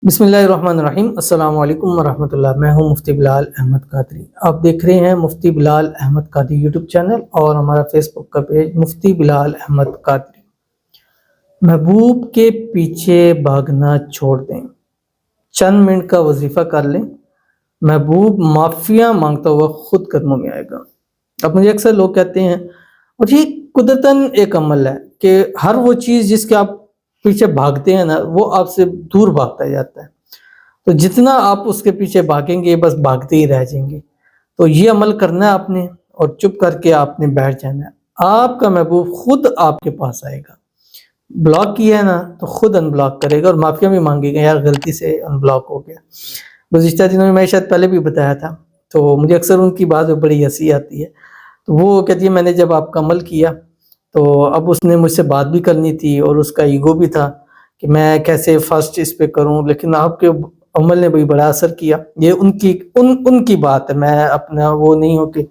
بسم اللہ الرحمن الرحیم۔ السلام علیکم ورحمۃ اللہ۔ میں ہوں مفتی بلال احمد قادری۔ آپ دیکھ رہے ہیں مفتی بلال احمد قادری یوٹیوب چینل اور ہمارا فیس بک کا پیج مفتی بلال احمد قادری۔ محبوب کے پیچھے بھاگنا چھوڑ دیں، چند منٹ کا وظیفہ کر لیں، محبوب معافیاں مانگتا ہوا خود قدموں میں آئے گا۔ اب مجھے اکثر لوگ کہتے ہیں، اور یہ قدرتاً ایک عمل ہے کہ ہر وہ چیز جس کے آپ پیچھے بھاگتے ہیں نا، وہ آپ سے دور بھاگتا جاتا ہے، تو جتنا آپ اس کے پیچھے بھاگیں گے بس بھاگتے ہی رہ جائیں گے۔ تو یہ عمل کرنا ہے آپ نے، اور چپ کر کے آپ نے بیٹھ جانا ہے۔ آپ کا محبوب خود آپ کے پاس آئے گا۔ بلاک کیا ہے نا تو خود ان بلاک کرے گا، اور معافیا بھی مانگے گا، یار غلطی سے ان بلاک ہو گیا۔ گزشتہ دنوں میں شاید پہلے بھی بتایا تھا، تو مجھے اکثر ان کی بات میں بڑی ہنسی آتی ہے۔ تو وہ کہتی ہے میں نے جب آپ کا عمل کیا تو اب اس نے مجھ سے بات بھی کرنی تھی، اور اس کا ایگو بھی تھا کہ میں کیسے فرسٹ اس پہ کروں، لیکن آپ کے عمل نے بھی بڑا اثر کیا۔ یہ ان کی بات ہے، میں اپنا وہ نہیں ہوں کہ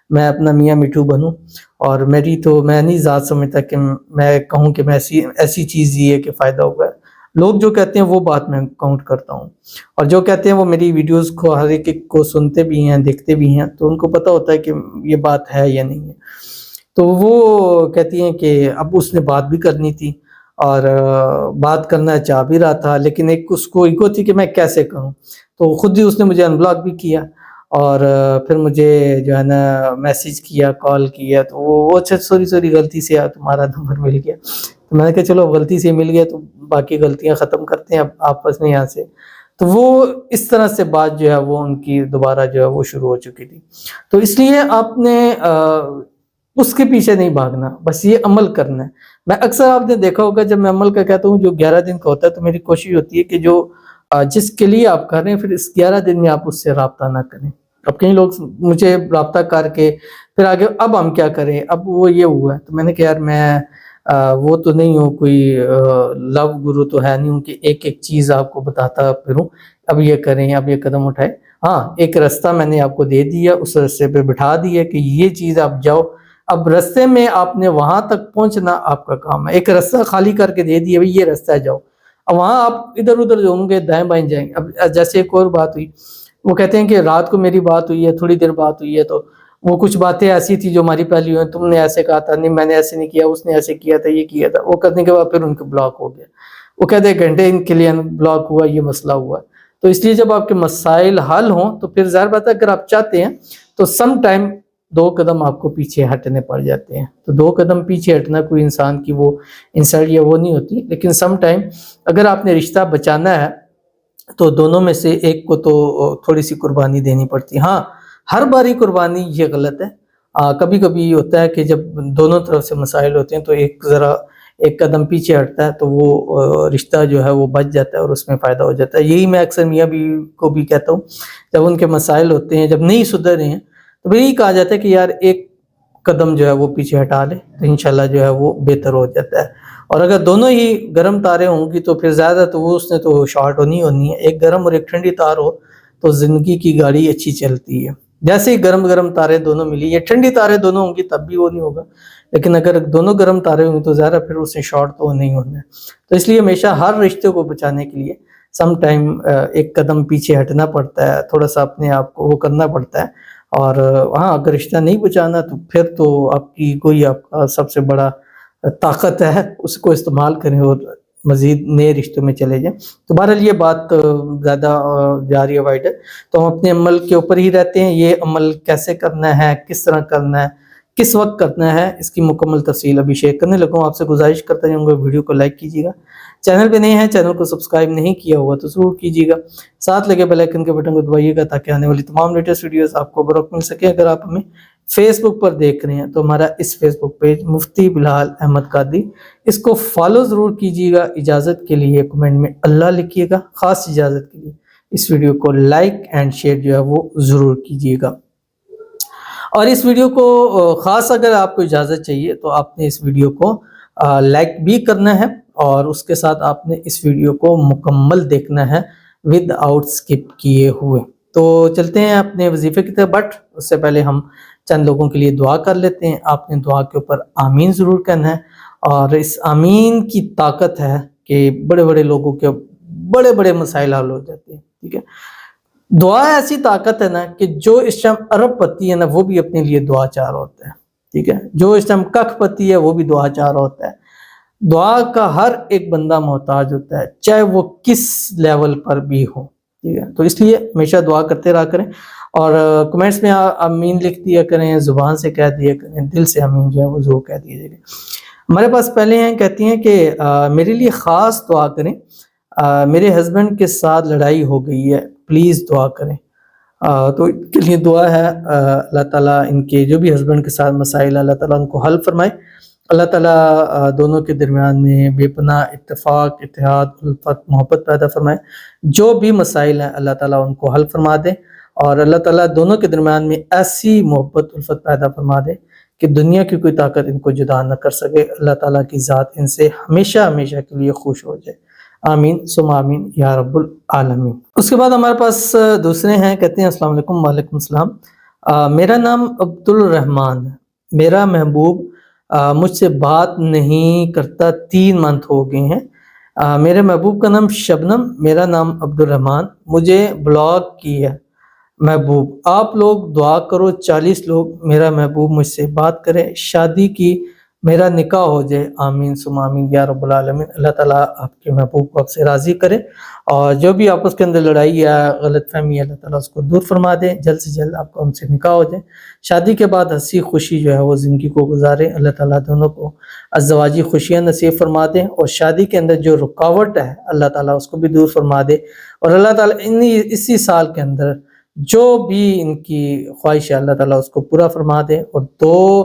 میں اپنا میاں میٹھو بنوں، اور میری تو میں نہیں ذات سمجھتا کہ میں کہوں کہ میں ایسی چیز یہ ہے کہ فائدہ ہوگا۔ لوگ جو کہتے ہیں وہ بات میں کاؤنٹ کرتا ہوں، اور جو کہتے ہیں وہ میری ویڈیوز کو ہر ایک کو سنتے بھی ہیں، دیکھتے بھی ہیں، تو ان کو پتہ ہوتا ہے کہ یہ بات ہے یا نہیں ہے۔ تو وہ کہتی ہیں کہ اب اس نے بات بھی کرنی تھی، اور بات کرنا چاہ بھی رہا تھا، لیکن ایک اس کو ایگو تھی کہ میں کیسے کروں، تو خود ہی اس نے مجھے ان بلاک بھی کیا، اور پھر مجھے جو ہے نا میسیج کیا، کال کیا، تو وہ اچھا سوری غلطی سے تمہارا نمبر مل گیا۔ تو میں نے کہا چلو غلطی سے مل گیا تو باقی غلطیاں ختم کرتے ہیں اب آپس میں یہاں سے۔ تو وہ اس طرح سے بات جو ہے وہ ان کی دوبارہ جو ہے وہ شروع ہو چکی تھی۔ تو اس لیے آپ نے اس کے پیچھے نہیں بھاگنا، بس یہ عمل کرنا ہے۔ میں اکثر آپ نے دیکھا ہوگا جب میں عمل کا کہتا ہوں جو 11 دن کا ہوتا ہے، تو میری کوشش ہوتی ہے کہ جو جس کے لیے آپ کر رہے ہیں، پھر اس 11 دن میں آپ اس سے رابطہ نہ کریں۔ اب کئی لوگ مجھے رابطہ کر کے پھر آگے اب ہم کیا کریں، اب وہ یہ ہوا ہے، تو میں نے کہا یار میں وہ تو نہیں ہوں، کوئی لو گرو تو ہے نہیں ہوں کہ ایک ایک چیز آپ کو بتاتا پھروں، اب یہ کریں، اب یہ قدم اٹھائے۔ ہاں، ایک رستہ میں نے آپ کو دے دیا، اس رستے پہ بٹھا دیا کہ یہ چیز آپ جاؤ۔ اب رستے میں آپ نے وہاں تک پہنچنا آپ کا کام ہے۔ ایک رستہ خالی کر کے دے دیا، بھائی یہ رستہ جاؤ، اب وہاں آپ ادھر ادھر جو ہوں گے دائیں بائیں جائیں گے۔ اب جیسے ایک اور بات ہوئی، وہ کہتے ہیں کہ رات کو میری بات ہوئی ہے، تھوڑی دیر بات ہوئی ہے، تو وہ کچھ باتیں ایسی تھی جو ہماری پہلی ہوئی، تم نے ایسے کہا تھا، نہیں میں نے ایسے نہیں کیا، اس نے ایسے کیا تھا، یہ کیا تھا۔ وہ کرنے کے بعد پھر ان کے بلاک ہو گیا۔ وہ کہتے ہیں گھنٹے ان کے لیے بلاک ہوا، یہ مسئلہ ہوا۔ تو اس لیے جب آپ کے مسائل حل ہوں تو پھر ظاہر بات ہے اگر آپ چاہتے ہیں تو سم ٹائم 2 قدم آپ کو پیچھے ہٹنے پڑ جاتے ہیں۔ تو 2 قدم پیچھے ہٹنا کوئی انسان کی وہ انسلٹ یا وہ نہیں ہوتی، لیکن سم ٹائم اگر آپ نے رشتہ بچانا ہے تو دونوں میں سے ایک کو تو تھوڑی سی قربانی دینی پڑتی ہے۔ ہاں، ہر باری قربانی یہ غلط ہے۔ کبھی کبھی یہ ہوتا ہے کہ جب دونوں طرف سے مسائل ہوتے ہیں تو ایک قدم پیچھے ہٹتا ہے تو وہ رشتہ جو ہے وہ بچ جاتا ہے اور اس میں فائدہ ہو جاتا ہے۔ یہی میں اکثر میاں بیوی کو بھی کہتا ہوں، جب ان کے مسائل ہوتے ہیں، جب نہیں سدھر رہے ہیں، تو بھی یہی کہا جاتا ہے کہ یار ایک قدم جو ہے وہ پیچھے ہٹا لے تو انشاءاللہ جو ہے وہ بہتر ہو جاتا ہے۔ اور اگر دونوں ہی گرم تارے ہوں گی تو پھر زیادہ تو وہ اس نے تو شارٹ ہونی ہے۔ ایک گرم اور ایک ٹھنڈی تار ہو تو زندگی کی گاڑی اچھی چلتی ہے۔ جیسے ہی گرم گرم تارے دونوں ملی، یا ٹھنڈی تارے دونوں ہوں گی تب بھی وہ نہیں ہوگا، لیکن اگر دونوں گرم تارے ہوں گے تو زیادہ پھر اس سے شارٹ تو نہیں ہونا ہے۔ تو اس لیے ہمیشہ ہر رشتے کو بچانے کے لیے سم ٹائم ایک قدم پیچھے ہٹنا پڑتا ہے، تھوڑا سا اپنے آپ کو وہ کرنا پڑتا ہے۔ اور ہاں، اگر رشتہ نہیں بچانا تو پھر تو آپ کی کوئی آپ کا سب سے بڑا طاقت ہے، اس کو استعمال کریں اور مزید نئے رشتوں میں چلے جائیں۔ تو بہرحال یہ بات زیادہ جاری وائڈ ہے، تو ہم اپنے عمل کے اوپر ہی رہتے ہیں۔ یہ عمل کیسے کرنا ہے، کس طرح کرنا ہے، کس وقت کرنا ہے، اس کی مکمل تفصیل ابھی شیئر کرنے لگا ہوں۔ آپ سے گزارش کرتا جاؤں گا ویڈیو کو لائک کیجیے گا، چینل پہ نہیں ہے چینل کو سبسکرائب نہیں کیا ہوا تو ضرور کیجیے گا، ساتھ لگے بیل آئیکن کے بٹن کو دبائیے گا تاکہ آنے والی تمام لیٹسٹ ویڈیوز آپ کو بروقت مل سکے۔ اگر آپ ہمیں فیس بک پر دیکھ رہے ہیں تو ہمارا اس فیس بک پیج مفتی بلال احمد قادری، اس کو فالو ضرور کیجیے گا۔ اجازت کے لیے کمنٹ میں اللہ لکھیے گا، خاص اجازت کے لیے اس ویڈیو کو لائک اینڈ شیئر جو ہے وہ ضرور کیجیے گا۔ اور اس ویڈیو کو خاص اگر آپ کو اجازت چاہیے تو آپ نے اس ویڈیو کو لائک بھی کرنا ہے، اور اس کے ساتھ آپ نے اس ویڈیو کو مکمل دیکھنا ہے ود آؤٹ سکپ کیے ہوئے۔ تو چلتے ہیں اپنے وظیفے کی طرف، بٹ اس سے پہلے ہم چند لوگوں کے لیے دعا کر لیتے ہیں۔ آپ نے دعا کے اوپر آمین ضرور کہنا ہے، اور اس آمین کی طاقت ہے کہ بڑے بڑے لوگوں کے بڑے بڑے مسائل حل ہو جاتے ہیں، ٹھیک ہے۔ دعا ایسی طاقت ہے نا کہ جو اس ٹائم ارب پتی ہے نا وہ بھی اپنے لیے دعا چاہ رہا ہوتا ہے، ٹھیک ہے۔ جو اس ٹائم ککھ پتی ہے وہ بھی دعا چاہ رہا ہوتا ہے۔ دعا کا ہر ایک بندہ محتاج ہوتا ہے، چاہے وہ کس لیول پر بھی ہو، ٹھیک ہے۔ تو اس لیے ہمیشہ دعا کرتے رہا کریں، اور کمنٹس میں آمین لکھ دیا کریں، زبان سے کہہ دیا کریں، دل سے آمین جو ہے وہ ضرور کہہ دیجیے گا۔ ہمارے پاس پہلے ہیں، کہتی ہیں کہ میرے لیے خاص دعا کریں، میرے ہسبینڈ کے ساتھ لڑائی ہو گئی ہے، پلیز دعا کریں۔ تو ان کے لیے دعا ہے، اللہ تعالیٰ ان کے جو بھی ہسبینڈ کے ساتھ مسائل، اللہ تعالیٰ ان کو حل فرمائے، اللہ تعالیٰ دونوں کے درمیان میں بے پناہ اتفاق، اتحاد، الفت، محبت پیدا فرمائے۔ جو بھی مسائل ہیں اللہ تعالیٰ ان کو حل فرما دے، اور اللہ تعالیٰ دونوں کے درمیان میں ایسی محبت، الفت پیدا فرما دے کہ دنیا کی کوئی طاقت ان کو جدا نہ کر سکے۔ اللہ تعالیٰ کی ذات ان سے ہمیشہ ہمیشہ کے لیے خوش ہو جائے، آمین ثم آمین یا رب العالمین۔ اس کے بعد ہمارے پاس دوسرے ہیں، کہتے ہیں السلام علیکم۔ وعلیکم السلام۔ میرا نام عبد الرحمن ہے، میرا محبوب مجھ سے بات نہیں کرتا، 3 منتھ ہو گئے ہیں۔ میرے محبوب کا نام شبنم، میرا نام عبد الرحمن، مجھے بلاک کی ہے محبوب، آپ لوگ دعا کرو 40 لوگ میرا محبوب مجھ سے بات کرے، شادی کی، میرا نکاح ہو جائے، آمین ثم آمین یا رب العالمین۔ اللہ تعالیٰ آپ کے محبوب کو آپ سے راضی کرے، اور جو بھی آپس کے اندر لڑائی یا غلط فہمی ہے اللہ تعالیٰ اس کو دور فرما دے، جلد سے جلد آپ کو ہم سے نکاح ہو جائے، شادی کے بعد ہنسی خوشی جو ہے وہ زندگی کو گزارے، اللہ تعالیٰ دونوں کو ازدواجی خوشیاں نصیب فرما دے، اور شادی کے اندر جو رکاوٹ ہے اللہ تعالیٰ اس کو بھی دور فرما دے، اور اللہ تعالیٰ اسی سال کے اندر جو بھی ان کی خواہش ہے اللہ تعالیٰ اس کو پورا فرما دے، اور 2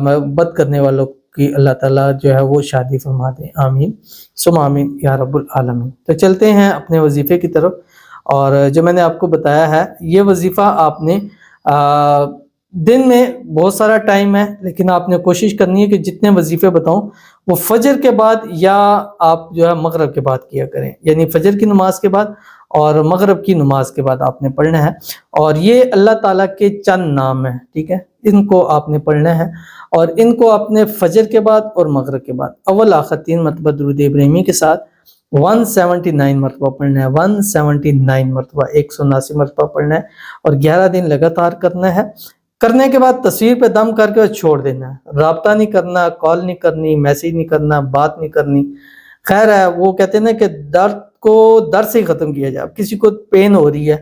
محبت کرنے والوں کی اللہ تعالیٰ جو ہے وہ شادی فرما دے، آمین ثم آمین یا رب العالمین۔ تو چلتے ہیں اپنے وظیفے کی طرف، اور جو میں نے آپ کو بتایا ہے یہ وظیفہ آپ نے دن میں بہت سارا ٹائم ہے، لیکن آپ نے کوشش کرنی ہے کہ جتنے وظیفے بتاؤں وہ فجر کے بعد یا آپ جو ہے مغرب کے بعد کیا کریں، یعنی فجر کی نماز کے بعد اور مغرب کی نماز کے بعد آپ نے پڑھنا ہے، اور یہ اللہ تعالیٰ کے چند نام ہیں، ٹھیک ہے، ان کو آپ نے پڑھنا ہے، اور ان کو آپ نے فجر کے بعد اور مغرب کے بعد اول آخر 3 مرتبہ درود ابراہیمی کے ساتھ 179 مرتبہ پڑھنا ہے، 179 مرتبہ 179 مرتبہ پڑھنا ہے، اور 11 دن لگاتار کرنا ہے۔ کرنے کے بعد تصویر پہ دم کر کے چھوڑ دینا ہے، رابطہ نہیں کرنا، کال نہیں کرنی، میسیج نہیں کرنا، بات نہیں کرنی۔ خیر ہے، وہ کہتے ہیں نا کہ درد کو درد سے ہی ختم کیا جائے۔ اب کسی کو پین ہو رہی ہے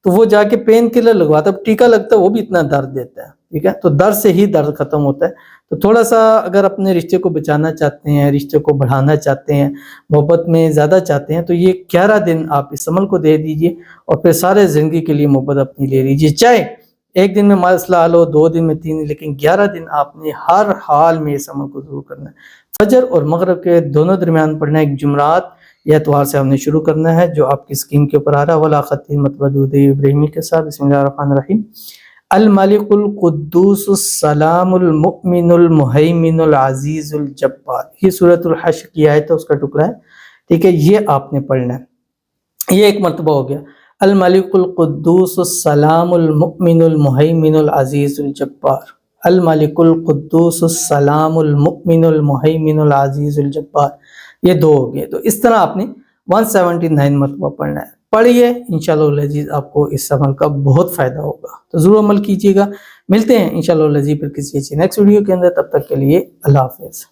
تو وہ جا کے پین کلر لگواتا ہے، ٹیکا لگتا ہے، وہ بھی اتنا درد دیتا ہے، ٹھیک ہے، تو درد سے ہی درد ختم ہوتا ہے۔ تو تھوڑا سا اگر اپنے رشتے کو بچانا چاہتے ہیں، رشتے کو بڑھانا چاہتے ہیں، محبت میں زیادہ چاہتے ہیں، تو یہ 11 دن آپ اس عمل کو دے دیجئے، اور پھر سارے زندگی کے لیے محبت اپنی لے لیجئے، چاہے 1 دن میں مسئلہ حل ہو، 2 دن میں 3 دن، لیکن 11 دن آپ نے ہر حال میں اس عمل کو ضرور کرنا ہے۔ فجر اور مغرب کے دونوں درمیان پڑھنا ہے، ایک جمعرات یا اتوار سے ہم نے شروع کرنا ہے، جو آپ کی اسکرین کے اوپر آ رہا ہے، ولا خطین مطلب درود ابراہیمی کے ساتھ۔ بسم اللہ الرحمن الرحیم۔ الملک القدوس السلام المؤمن المہیمن العزیز الجبار، یہ سورۃ الحشر کی آیت ہے، اس کا ٹکڑا ہے، ٹھیک ہے، یہ آپ نے پڑھنا ہے، یہ 1 مرتبہ ہو گیا۔ الملک القدوس السلام المؤمن المہیمن العزیز الجبار، الملک القدوس السلام المؤمن المہیمن العزیز الجبار، یہ 2 ہو گئے۔ تو اس طرح آپ نے 179 مرتبہ پڑھنا ہے۔ پڑھیے، انشاءاللہ العزیز آپ کو اس عمل کا بہت فائدہ ہوگا، تو ضرور عمل کیجیے گا۔ ملتے ہیں انشاءاللہ العزیز پھر کسی اچھی نیکسٹ ویڈیو کے اندر، تب تک کے لیے اللہ حافظ۔